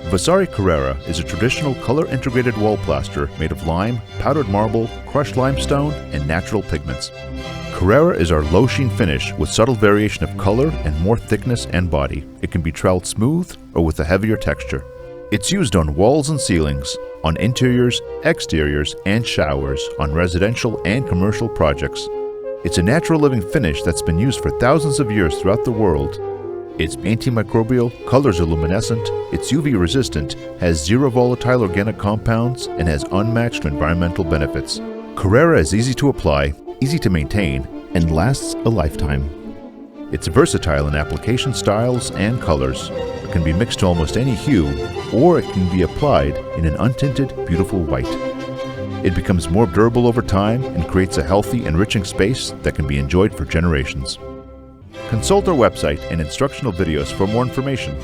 Vasari Carrera is a traditional color-integrated wall plaster made of lime, powdered marble, crushed limestone, and natural pigments. Carrera is our low sheen finish with subtle variation of color and more thickness and body. It can be trowelled smooth or with a heavier texture. It's used on walls and ceilings, on interiors, exteriors, and showers, on residential and commercial projects. It's a natural living finish that's been used for thousands of years throughout the world. It's antimicrobial, colors are luminescent, it's UV resistant, has zero volatile organic compounds, and has unmatched environmental benefits. Carrera is easy to apply, easy to maintain, and lasts a lifetime. It's versatile in application styles and colors. It can be mixed to almost any hue, or it can be applied in an untinted, beautiful white. It becomes more durable over time and creates a healthy, enriching space that can be enjoyed for generations. Consult our website and instructional videos for more information.